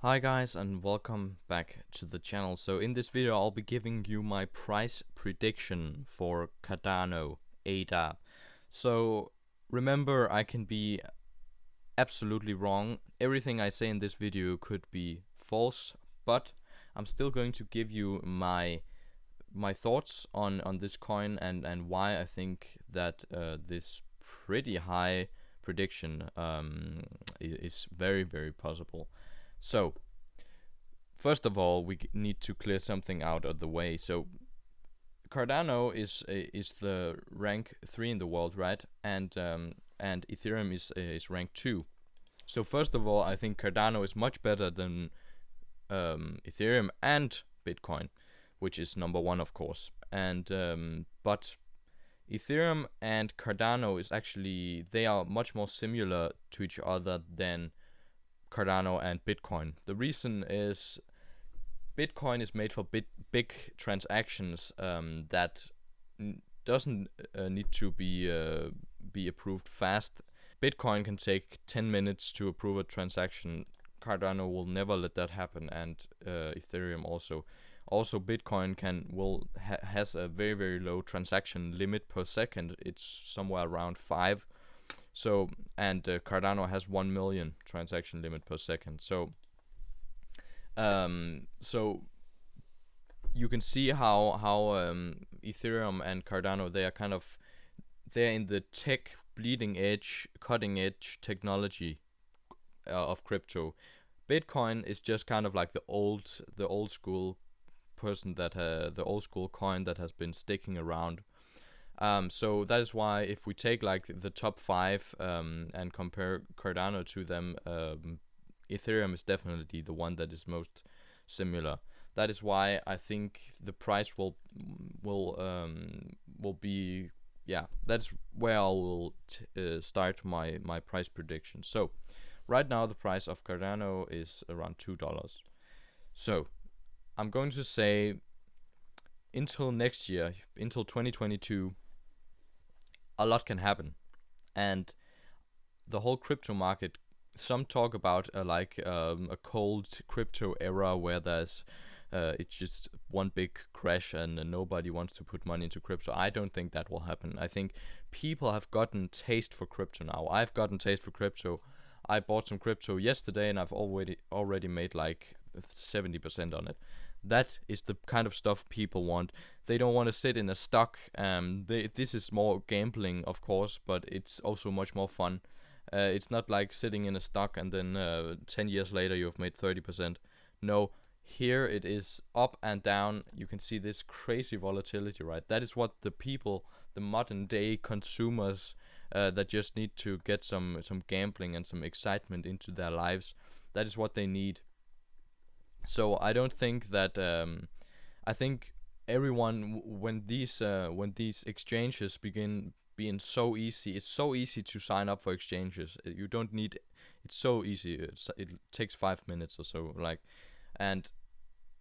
Hi guys and welcome back to the channel. So in this video I'll be giving you my price prediction for Cardano ADA. So remember, I can be absolutely wrong. Everything I say in this video could be false, but I'm still going to give you my thoughts on this coin and why I think that this pretty high prediction is very possible. So first of all, we need to clear something out of the way. So Cardano is the rank 3 in the world, right? And Ethereum is rank 2. So first of all, I think Cardano is much better than Ethereum and Bitcoin, which is number 1, of course. And but Ethereum and Cardano is actually, they are much more similar to each other than Cardano and Bitcoin. The reason is Bitcoin is made for big transactions that doesn't need to be approved fast. Bitcoin can take 10 minutes to approve a transaction. Cardano will never let that happen, and Ethereum also. Also, Bitcoin has a very low transaction limit per second. It's somewhere around 5. So and Cardano has 1 million transaction limit per second. So you can see how Ethereum and Cardano, they're in the tech bleeding edge, cutting edge technology of crypto. Bitcoin is just kind of like the old school person the old school coin that has been sticking around. So that is why if we take like the top 5 and compare Cardano to them, Ethereum is definitely the one that is most similar. That is why I think the price will be, yeah, that's where I will start my price prediction. So right now the price of Cardano is around $2. So I'm going to say until next year, until 2022, a lot can happen. And the whole crypto market, some talk about a cold crypto era where there's it's just one big crash and nobody wants to put money into crypto. I don't think that will happen. I think people have gotten taste for crypto now. I've gotten taste for crypto. I bought some crypto yesterday and I've already made like 70% on it. That is the kind of stuff people want. They don't want to sit in a stock. This is more gambling, of course, but it's also much more fun. It's not like sitting in a stock and then 10 years later you've made 30%. No, here it is up and down. You can see this crazy volatility, right? That is what the people, the modern day consumers that just need to get some gambling and some excitement into their lives, that is what they need. So I don't think that I think everyone, when these exchanges begin being so easy, it's so easy to sign up for exchanges. You don't need, it's so easy. It takes 5 minutes or so, like, and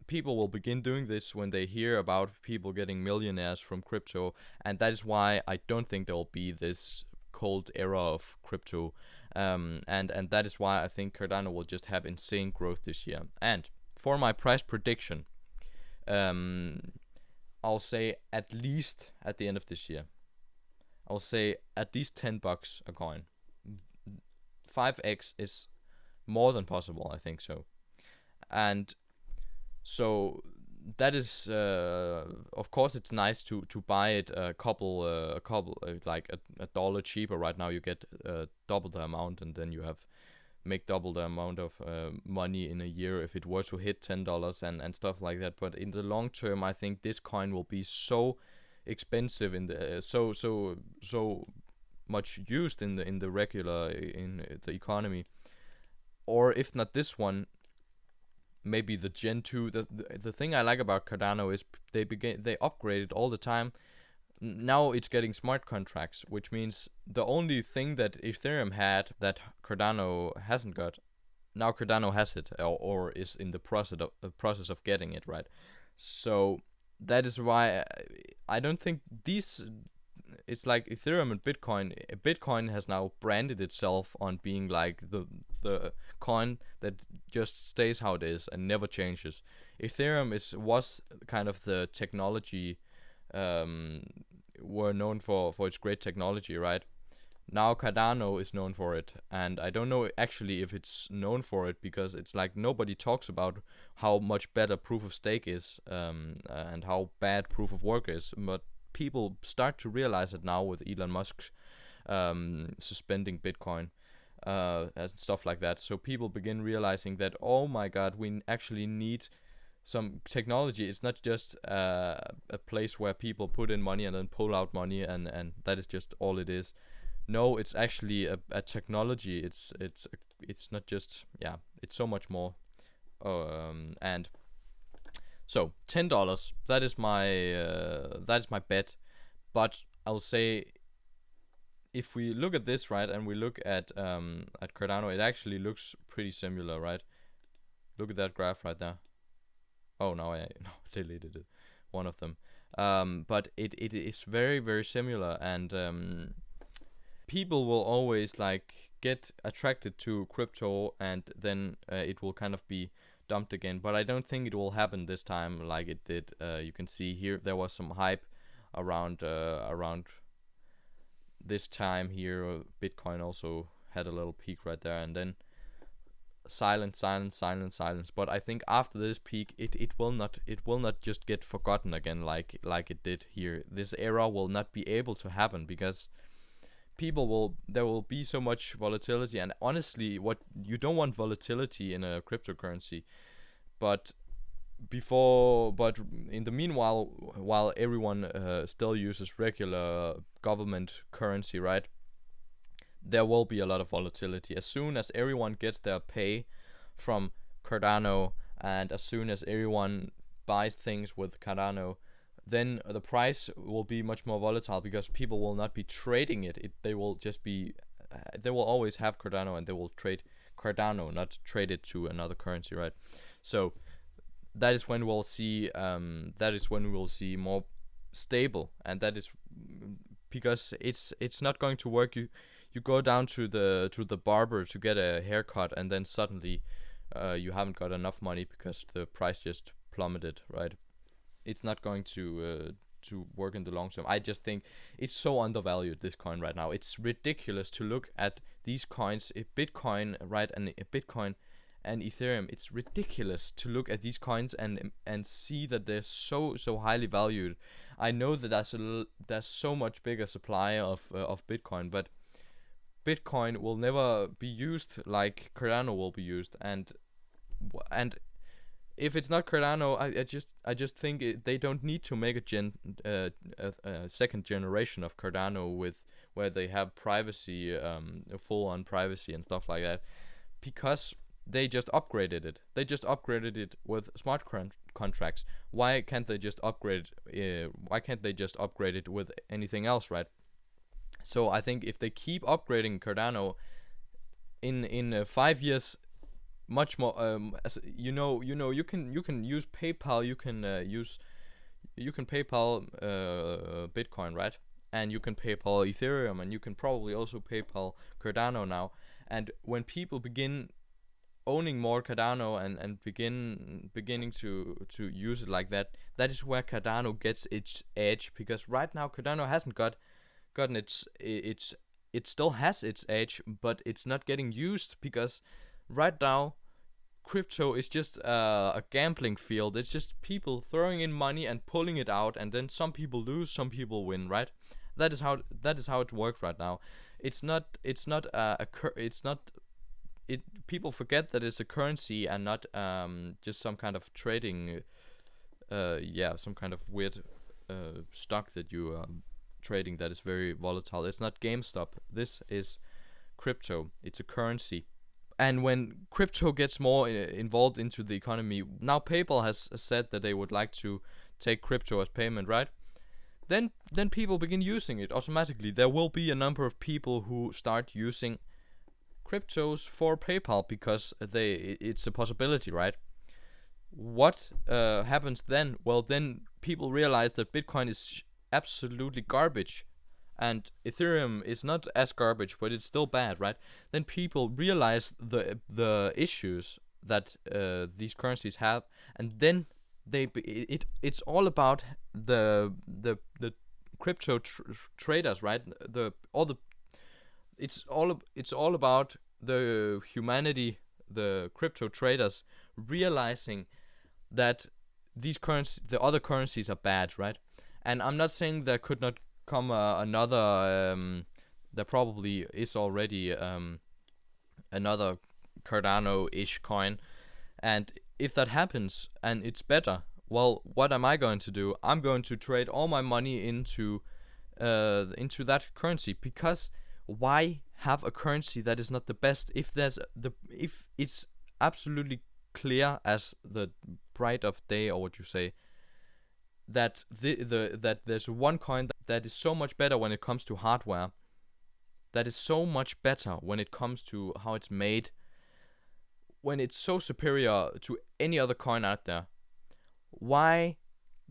people will begin doing this when they hear about people getting millionaires from crypto, and that is why I don't think there will be this cold era of crypto, and that is why I think Cardano will just have insane growth this year. And for my price prediction, I'll say at least at the end of this year, I'll say at least $10 a coin. 5x is more than possible, I think so. And so that is, of course, it's nice to buy it a couple like a dollar cheaper. Right now you get double the amount, and then you make double the amount of money in a year if it were to hit $10 and stuff like that. But in the long term, I think this coin will be so expensive in the so much used in the regular in the economy, or if not this one, maybe the Gen 2. The thing I like about Cardano is they upgrade it all the time. Now it's getting smart contracts, which means the only thing that Ethereum had that Cardano hasn't got, now Cardano has it, or is in the process of getting it, right? So that is why I don't think these it's like Ethereum and Bitcoin. Bitcoin has now branded itself on being like the coin that just stays how it is and never changes. Ethereum was kind of the technology, were known for its great technology, right? Now Cardano is known for it, and I don't know actually if it's known for it, because it's like nobody talks about how much better proof of stake is, and how bad proof of work is. But people start to realize it now with Elon Musk suspending Bitcoin and stuff like that. So people begin realizing that, oh my God, we actually need some technology. It's not just a place where people put in money and then pull out money, and that is just all it is. No, it's actually a technology. It's not just, yeah, it's so much more. And so $10. That is my bet. But I'll say, if we look at this, right, and we look at Cardano, it actually looks pretty similar, right? Look at that graph right there. Oh no, I deleted it. One of them. But it is very, very similar, and people will always like get attracted to crypto, and then it will kind of be dumped again. But I don't think it will happen this time like it did. You can see here there was some hype around this time here. Bitcoin also had a little peak right there, and then silence. But I think after this peak, it will not just get forgotten again like it did here. This era will not be able to happen, because there will be so much volatility, and honestly, what you don't want volatility in a cryptocurrency. But in the meanwhile, while everyone still uses regular government currency, right, there will be a lot of volatility. As soon as everyone gets their pay from Cardano, and as soon as everyone buys things with Cardano, then the price will be much more volatile, because people will not be trading it. They will just be, they will always have Cardano, and they will trade Cardano, not trade it to another currency, right? So that is when we'll see, more stable, and that is because it's not going to work. You go down to the barber to get a haircut, and then suddenly you haven't got enough money because the price just plummeted, right? It's not going to work in the long term. I just think it's so undervalued, this coin right now. It's ridiculous to look at these coins, Bitcoin, right, and Bitcoin and Ethereum. It's ridiculous to look at these coins and see that they're so highly valued. I know that there's so much bigger supply of Bitcoin, but Bitcoin will never be used like Cardano will be used, and if it's not Cardano, I just think they don't need to make a second generation of Cardano where they have privacy, full on privacy and stuff like that, because they just upgraded it. They just upgraded it with smart contracts. Why can't they just upgrade it with anything else, right? So I think if they keep upgrading Cardano in 5 years, much more, you can use PayPal, you can PayPal Bitcoin, right? And you can PayPal Ethereum, and you can probably also PayPal Cardano now. And when people begin owning more Cardano and beginning to use it like that, that is where Cardano gets its edge, because right now Cardano hasn't gotten it still has its edge, but it's not getting used, because right now crypto is just a gambling field. It's just people throwing in money and pulling it out, and then some people lose, some people win, right? That is how it works right now. People forget that it's a currency and not just some kind of trading, some kind of weird stock that you are trading that is very volatile. It's not GameStop. This is crypto. It's a currency. And when crypto gets more involved into the economy, now PayPal has said that they would like to take crypto as payment, right? Then people begin using it automatically. There will be a number of people who start using cryptos for PayPal because it's a possibility, right? What happens then? Well, then people realize that Bitcoin is absolutely garbage, and Ethereum is not as garbage, but it's still bad, right? Then people realize the issues that these currencies have, and then it's all about the crypto traders, right? It's all about the humanity, the crypto traders realizing that the other currencies are bad, right? And I'm not saying there could not come another. There probably is already another Cardano-ish coin, and if that happens and it's better, well, what am I going to do? I'm going to trade all my money into that currency, because why have a currency that is not the best if it's absolutely clear as the bright of day, or what you say, that that there's one coin that is so much better when it comes to hardware, that is so much better when it comes to how it's made, when it's so superior to any other coin out there. Why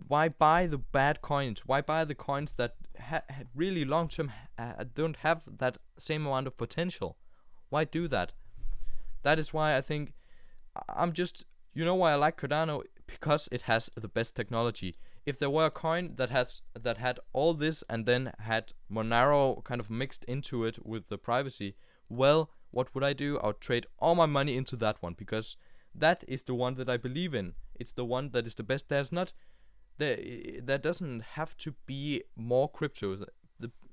buy the bad coins? Why buy the coins that really long term don't have that same amount of potential? Why do that? That is why I think I'm just, why I like Cardano, because it has the best technology. If there were a coin that had all this and then had Monero kind of mixed into it with the privacy, well, what would I do? I would trade all my money into that one, because that is the one that I believe in. It's the one that is the best. There doesn't have to be more cryptos.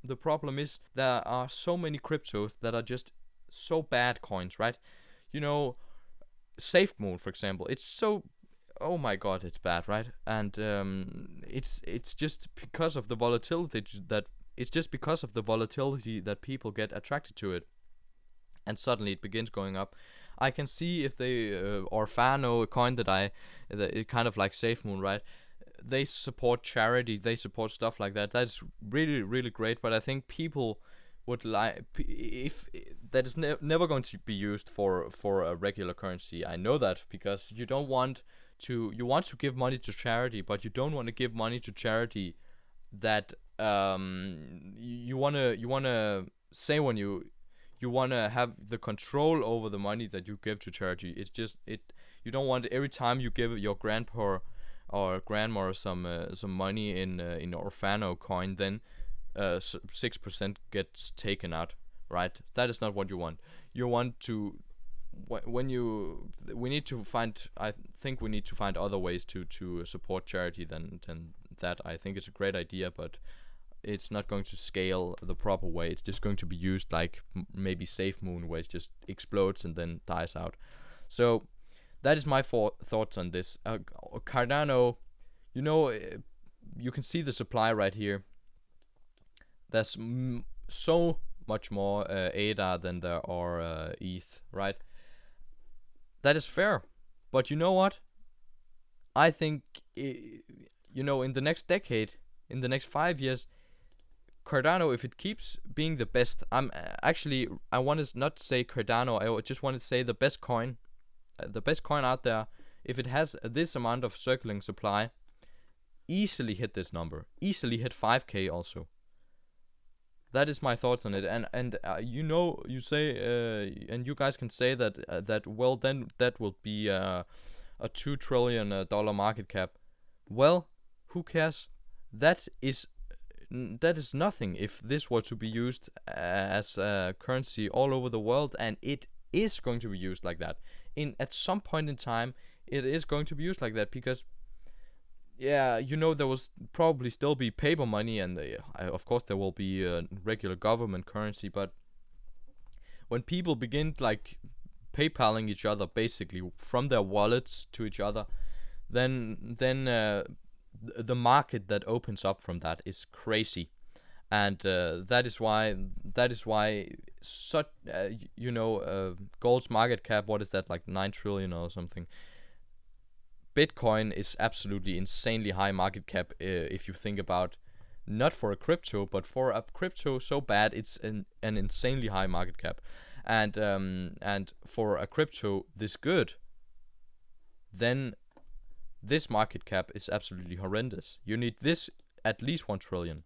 The problem is there are so many cryptos that are just so bad coins, right? SafeMoon, for example, it's so, oh my god, it's bad, right? And it's just because of the volatility that people get attracted to it, and suddenly it begins going up. I can see if they Orfano, a coin that it kind of like SafeMoon, right? They support charity, they support stuff like that. That's really, really great. But I think people would like, if that is never going to be used for a regular currency. I know that, because you want to give money to charity, but you don't want to give money to charity that you wanna say when you want to have the control over the money that you give to charity. It's just you don't want every time you give your grandpa or grandma some money in Orfano coin, then 6% gets taken out, right? That is not what you want. You want to, we need to find, I think we need to find other ways to support charity than that. I think it's a great idea, but it's not going to scale the proper way. It's just going to be used like maybe SafeMoon, where it just explodes and then dies out. So that is my thoughts on this. Cardano, you can see the supply right here. There's so much more ADA than there are ETH, right? That is fair. But you know what? I think, in the next decade, in the next 5 years, Cardano, if it keeps being the best, I want to not say Cardano, I just want to say the best coin out there. If it has this amount of circulating supply, easily hit this number, easily hit 5k also. That is my thoughts on it, and you say, and you guys can say that well, then that will be a $2 trillion dollar market cap. Well, who cares? That is nothing if this were to be used as a currency all over the world, and it is going to be used like that. At some point in time, it is going to be used like that, because there will probably still be paper money, and of course there will be regular government currency. But when people begin like PayPaling each other basically from their wallets to each other, then the market that opens up from that is crazy. And that is why such gold's market cap, what is that, like 9 trillion or something? Bitcoin is absolutely insanely high market cap, if you think about, not for a crypto, but for a crypto so bad it's an insanely high market cap. And for a crypto this good, then this market cap is absolutely horrendous. You need this at least 1 trillion.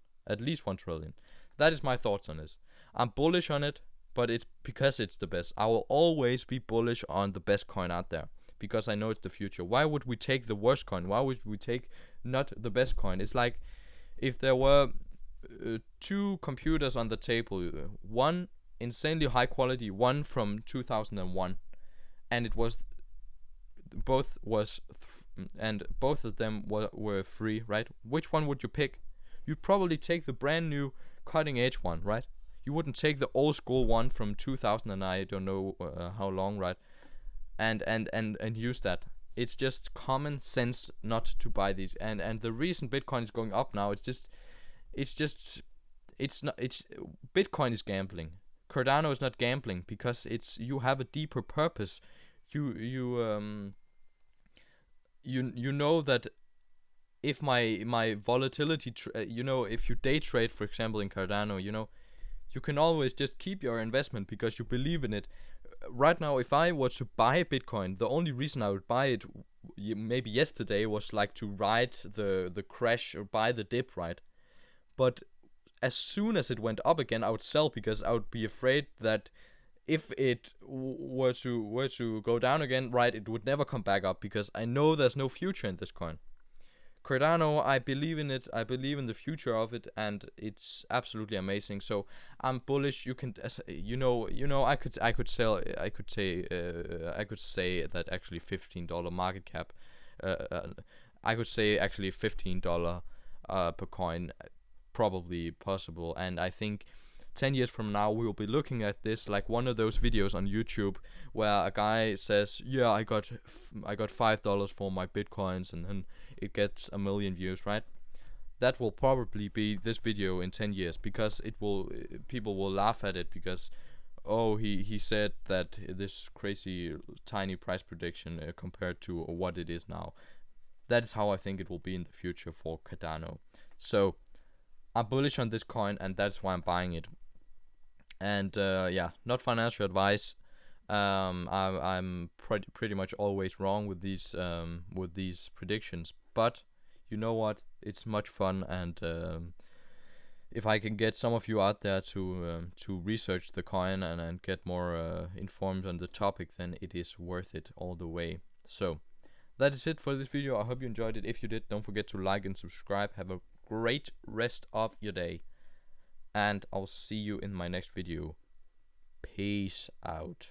that is my thoughts on this. I'm bullish on it, but it's because it's the best. I will always be bullish on the best coin out there because I know it's the future. Why would we take the worst coin? Why would we take not the best coin? It's like if there were two computers on the table, one insanely high quality, one from 2001, and it was both was and both of them were free, right? Which one would you pick? You'd probably take the brand new cutting edge one, right? You wouldn't take the old school one from 2000 and I don't know how long, right? And use that. It's just common sense not to buy these. And the reason Bitcoin is going up now, it's Bitcoin is gambling. Cardano is not gambling because you have a deeper purpose. You know that if my volatility, if you day trade, for example, in Cardano, you can always just keep your investment because you believe in it. Right now, if I were to buy Bitcoin, the only reason I would buy it maybe yesterday was like to ride the crash or buy the dip, right? But as soon as it went up again, I would sell because I would be afraid that if it were to go down again, right, it would never come back up because I know there's no future in this coin. Cardano, I believe in it. I believe in the future of it, and it's absolutely amazing. So I'm bullish. You can, I could say that actually $15 market cap. I could say actually $15 per coin, probably possible. And I think 10 years from now we will be looking at this like one of those videos on YouTube where a guy says, yeah, I got $5 for my bitcoins, and it gets 1 million views, right? That will probably be this video in 10 years because people will laugh at it because he said that this crazy tiny price prediction compared to what it is now. That is how I think it will be in the future for Cardano. So I'm bullish on this coin, and that's why I'm buying it. And not financial advice. I'm pretty much always wrong with these predictions, but you know what? It's much fun, and if I can get some of you out there to research the coin and get more informed on the topic, then it is worth it all the way. So that is it for this video. I hope you enjoyed it. If you did, don't forget to like and subscribe. Have a great rest of your day, and I'll see you in my next video. Peace out.